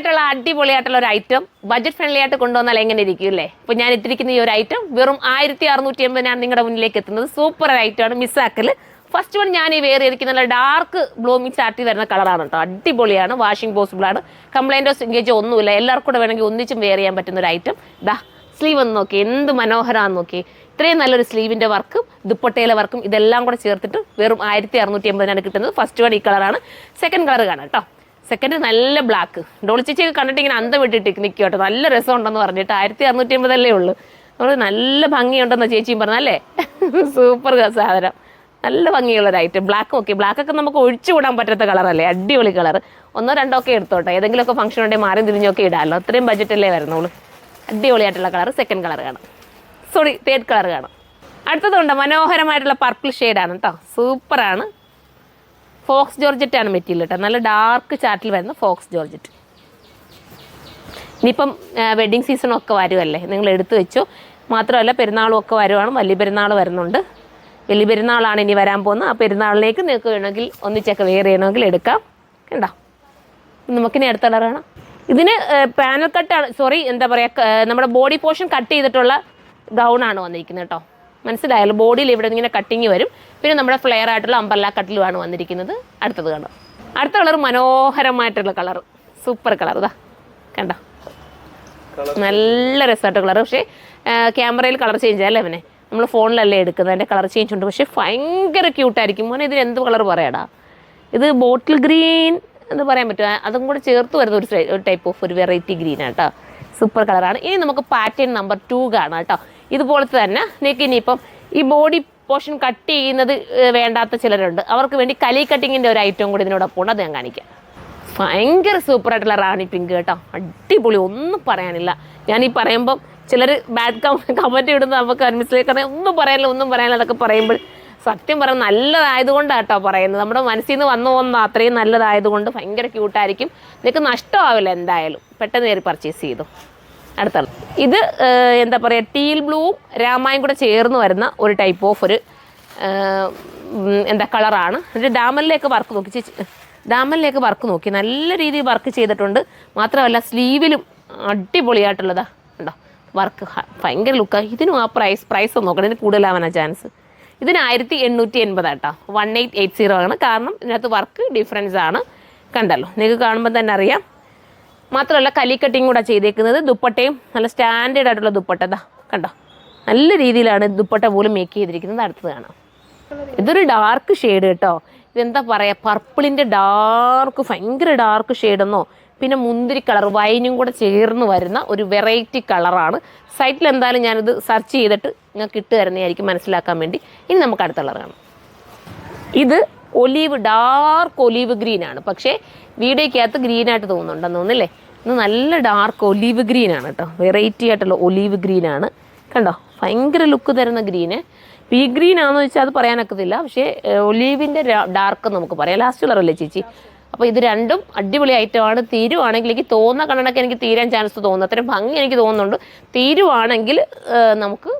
ആയിട്ടുള്ള അടിപൊളിയായിട്ടുള്ള ഒരു ഐറ്റം ബഡ്ജറ്റ് ഫ്രണ്ട്ലി ആയിട്ട് കൊണ്ടുവന്നാൽ എങ്ങനെ ഇരിക്കും അല്ലേ? അപ്പോൾ ഞാൻ ഇട്ടിരിക്കുന്ന ഈ ഒരു ഐറ്റം വെറും 1680 നിങ്ങളുടെ മുന്നിലേക്ക് എത്തുന്നത്. സൂപ്പർ ഐറ്റമാണ്, മിസ്സാക്കല്. ഫസ്റ്റ് വൺ ഞാൻ ഈ വെയർ ചെയ്തിരിക്കുന്ന ഡാർക്ക് ബ്ലൂമിങ് ചാർട്ടിൽ വരുന്ന കളറാണ് കേട്ടോ. അടിപൊളിയാണ്, വാഷിംഗ് പോസിബിൾ ആണ്, കംപ്ലൈൻറ്റോ സിങ്കേജോ ഒന്നുമില്ല. എല്ലാവർക്കും കൂടെ വേണമെങ്കിൽ ഒന്നിച്ചും വെയർ ചെയ്യാൻ പറ്റുന്ന ഒരു ഐറ്റം. ദാ സ്ലീവ് ഒന്ന് നോക്കി, എന്ത് മനോഹരമാണെന്ന് നോക്കി. ഇത്രയും നല്ലൊരു സ്ലീവിൻ്റെ വർക്കും ദുപ്പട്ടയിലെ വർക്കും ഇതെല്ലാം കൂടെ ചേർത്തിട്ട് വെറും 1680 കിട്ടുന്നത്. ഫസ്റ്റ് വൺ ഈ കളറാണ്. സെക്കൻഡ് കളർ കാണാം കേട്ടോ. സെക്കൻഡ് നല്ല ബ്ലാക്ക്. ഡോളി ചേച്ചിയൊക്കെ കണ്ടിട്ട് ഇങ്ങനെ അന്തം വിട്ടിട്ട് നിൽക്കുക കേട്ടോ. നല്ല രസമുണ്ടെന്ന് പറഞ്ഞിട്ട് 1680 ഉള്ളൂ. നമ്മൾ നല്ല ഭംഗിയുണ്ടെന്ന് ചേച്ചിയും പറഞ്ഞല്ലേ. സൂപ്പർ സാധനം, നല്ല ഭംഗിയുള്ളൊരു ഐറ്റം. ബ്ലാക്ക് ഓക്കെ, ബ്ലാക്കൊക്കെ നമുക്ക് ഒഴിച്ചു വിടാൻ പറ്റാത്ത കളറല്ലേ, അടിപൊളി കളർ. ഒന്നോ രണ്ടോ ഒക്കെ എടുത്തോട്ടെ, ഏതെങ്കിലുമൊക്കെ ഫംഗ്ഷൻ ഉണ്ടെങ്കിൽ മാറി തിരിഞ്ഞൊക്കെ ഇടാമല്ലോ. അത്രയും ബഡ്ജറ്റല്ലേ വരുന്നുള്ളൂ. അടിപൊളിയായിട്ടുള്ള കളർ. സെക്കൻഡ് കളർ കാണാം, സോറി തേർഡ് കളർ കാണാം. അടുത്തതുണ്ട് മനോഹരമായിട്ടുള്ള പർപ്പിൾ ഷെയ്ഡാണ് കേട്ടോ. സൂപ്പറാണ്. ഫോക്സ് ജോർജറ്റ് ആണ് മെറ്റീരിയൽ കേട്ടോ. നല്ല ഡാർക്ക് ചാർട്ടിൽ വരുന്ന ഫോക്സ് ജോർജറ്റ്. ഇനിയിപ്പം വെഡ്ഡിങ് സീസണൊക്കെ വരുമല്ലേ, നിങ്ങൾ എടുത്തു വെച്ചോ. മാത്രമല്ല പെരുന്നാളും ഒക്കെ വരുവാണ്, വലിയ പെരുന്നാൾ വരുന്നുണ്ട്. വലിയ പെരുന്നാളാണ് ഇനി വരാൻ പോകുന്നത്. ആ പെരുന്നാളിലേക്ക് നിങ്ങൾക്ക് വേണമെങ്കിൽ ഒന്നിച്ചൊക്കെ വെയർ ചെയ്യണമെങ്കിൽ എടുക്കാം. കണ്ടോ, നമുക്കിനി അടുത്ത കളറാണ്. ഇതിന് പാനൽ കട്ടാണ്, സോറി എന്താ പറയുക, നമ്മുടെ ബോഡി പോർഷൻ കട്ട് ചെയ്തിട്ടുള്ള ഗൗണാണ് വന്നിരിക്കുന്നത് കേട്ടോ. മനസ്സിലായാലും ബോഡിയിൽ ഇവിടെ ഇങ്ങനെ കട്ടിങ് വരും. പിന്നെ നമ്മുടെ ഫ്ലെയർ ആയിട്ടുള്ള അമ്പർല കട്ടിലുമാണ് വന്നിരിക്കുന്നത്. അടുത്തത് കണ്ടോ, അടുത്ത കളർ മനോഹരമായിട്ടുള്ള കളർ, സൂപ്പർ കളർ. ഇതാ കണ്ടോ, നല്ല രസമായിട്ട് കളർ. പക്ഷേ ക്യാമറയിൽ കളർ ചേഞ്ച് അല്ലേ, അവനെ നമ്മൾ ഫോണിലല്ലേ എടുക്കുന്നത്, അതിൻ്റെ കളർ ചേഞ്ച് ഉണ്ട്. പക്ഷേ ഭയങ്കര ക്യൂട്ടായിരിക്കും മോനെ. ഇതിന് എന്ത് കളർ പറയാടാ, ഇത് ബോട്ടിൽ ഗ്രീൻ എന്ന് പറയാൻ പറ്റുമോ, അതും കൂടെ ചേർത്ത് വരുന്ന ഒരു ടൈപ്പ് ഓഫ് ഒരു വെറൈറ്റി ഗ്രീൻ ആട്ടോ. സൂപ്പർ കളറാണ്. ഇനി നമുക്ക് പാറ്റേൺ നമ്പർ 2 കാണാം കേട്ടോ. ഇതുപോലത്തെ തന്നെ നിങ്ങൾക്ക് ഇനിയിപ്പം ഈ ബോഡി പോർഷൻ കട്ട് ചെയ്യുന്നത് വേണ്ടാത്ത ചിലരുണ്ട്, അവർക്ക് വേണ്ടി കലി കട്ടിങ്ങിൻ്റെ ഒരു ഐറ്റം കൂടി ഇതിനോടൊപ്പം ഉണ്ട്. അത് ഞാൻ കാണിക്കാം. ഭയങ്കര സൂപ്പറായിട്ടുള്ള റാണി പിങ്ക് കേട്ടോ, അടിപൊളി, ഒന്നും പറയാനില്ല. ഞാൻ ഈ പറയുമ്പം ചിലർ ബാഡ് കമൻറ്റ് ഇടുന്നത് നമുക്ക് മനസ്സിലാക്കാൻ ഒന്നും പറയാനില്ല അതൊക്കെ പറയുമ്പോൾ സത്യം പറഞ്ഞാൽ നല്ലതായതുകൊണ്ടാണ് കേട്ടോ പറയുന്നത്. നമ്മുടെ മനസ്സിൽ നിന്ന് വന്നു പോകുന്ന അത്രയും നല്ലതായതുകൊണ്ട് ഭയങ്കര ക്യൂട്ടായിരിക്കും. നിങ്ങൾക്ക് നഷ്ടമാവില്ല എന്തായാലും. പെട്ടെന്ന് കയറി പർച്ചേസ് ചെയ്തു. അടുത്ത ഇത് എന്താ പറയുക, ടീൽ ബ്ലൂവും രാമായും കൂടെ ചേർന്ന് വരുന്ന ഒരു ടൈപ്പ് ഓഫ് ഒരു എന്താ കളറാണ്. എന്നിട്ട് ഡാമലിലേക്ക് വർക്ക് നോക്കി ചേച്ചി, ഡാമലിലേക്ക് വർക്ക് നോക്കി നല്ല രീതിയിൽ വർക്ക് ചെയ്തിട്ടുണ്ട്. മാത്രമല്ല സ്ലീവിലും അടിപൊളിയായിട്ടുള്ളതാ ഉണ്ടോ വർക്ക്, ഭയങ്കര ലുക്കാണ്. ഇതിനും ആ പ്രൈസ് ഒന്ന് നോക്കണം, ഇതിന് കൂടുതലാവാനാണ് ചാൻസ്. ഇതിന് 1880 കേട്ടോ, 1880 ആണ്. കാരണം ഇതിനകത്ത് വർക്ക് ഡിഫറൻസ് ആണ്, കണ്ടല്ലോ നിങ്ങൾക്ക് കാണുമ്പോൾ തന്നെ അറിയാം. മാത്രമല്ല കലി കട്ടിങ് കൂടെ ചെയ്തേക്കുന്നത്. ദുപ്പട്ടയും നല്ല സ്റ്റാൻഡേർഡ് ആയിട്ടുള്ള ദുപ്പട്ട ഇതാ കണ്ടോ, നല്ല രീതിയിലാണ് ദുപ്പട്ട പോലും മേക്ക് ചെയ്തിരിക്കുന്നത്. അടുത്തത് കാണാം. ഇതൊരു ഡാർക്ക് ഷെയ്ഡ് കേട്ടോ. ഇതെന്താ പറയുക, പർപ്പിളിൻ്റെ ഡാർക്ക്, ഭയങ്കര ഡാർക്ക് ഷെയ്ഡെന്നോ പിന്നെ മുന്തിരി കളർ വൈനും കൂടെ ചേർന്ന് വരുന്ന ഒരു വെറൈറ്റി കളറാണ്. സൈറ്റിൽ എന്തായാലും ഞാനിത് സെർച്ച് ചെയ്തിട്ട് നിങ്ങൾക്ക് ഇട്ട് തരുന്നതായിരിക്കും മനസ്സിലാക്കാൻ വേണ്ടി. ഇനി നമുക്ക് അടുത്ത കളർ കാണാം. ഇത് ഒലീവ്, ഡാർക്ക് ഒലീവ് ഗ്രീൻ ആണ്. പക്ഷേ വീഡിയോയ്ക്കകത്ത് ഗ്രീനായിട്ട് തോന്നുന്നുണ്ടെന്ന് തോന്നുന്നില്ലേ. ഇത് നല്ല ഡാർക്ക് ഒലീവ് ഗ്രീൻ ആണ് കേട്ടോ, വെറൈറ്റി ആയിട്ടുള്ള ഒലീവ് ഗ്രീനാണ്. കണ്ടോ, ഭയങ്കര ലുക്ക് തരുന്ന ഗ്രീന്. പീ ഗ്രീൻ ആണെന്ന് വെച്ചാൽ അത് പറയാനൊക്കത്തില്ല. പക്ഷേ ഒലീവിൻ്റെ ഡാർക്ക് നമുക്ക് പറയാം. ലാസ്റ്റ് കളറല്ലേ ചേച്ചി. അപ്പോൾ ഇത് രണ്ടും അടിപൊളി ഐറ്റമാണ്. തീരുവാണെങ്കിൽ എനിക്ക് തോന്നുന്ന കണ്ണടക്ക് എനിക്ക് തീരാൻ ചാൻസ് തോന്നുന്നു, അത്രയും ഭംഗി എനിക്ക് തോന്നുന്നുണ്ട്. തീരുവാണെങ്കിൽ നമുക്ക്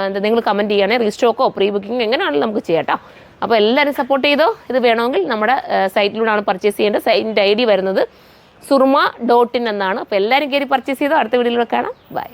എന്താ നിങ്ങൾ കമൻറ്റ് ചെയ്യുകയാണെങ്കിൽ റീസ്റ്റോക്കോ പ്രീ ബുക്കിങ്ങോ എങ്ങനെയാണെങ്കിലും നമുക്ക് ചെയ്യാം കേട്ടോ. അപ്പോൾ എല്ലാവരും സപ്പോർട്ട് ചെയ്തോ. ഇത് വേണമെങ്കിൽ നമ്മുടെ സൈറ്റിലൂടെയാണ് പർച്ചേസ് ചെയ്യേണ്ടത്. സൈറ്റിൻ്റെ ID വരുന്നത് surma.in എന്നാണ്. അപ്പോൾ എല്ലാവരും കയറി പർച്ചേസ് ചെയ്തോ. അടുത്ത വീഡിയോയിലൂടെ കാണാം. ബൈ.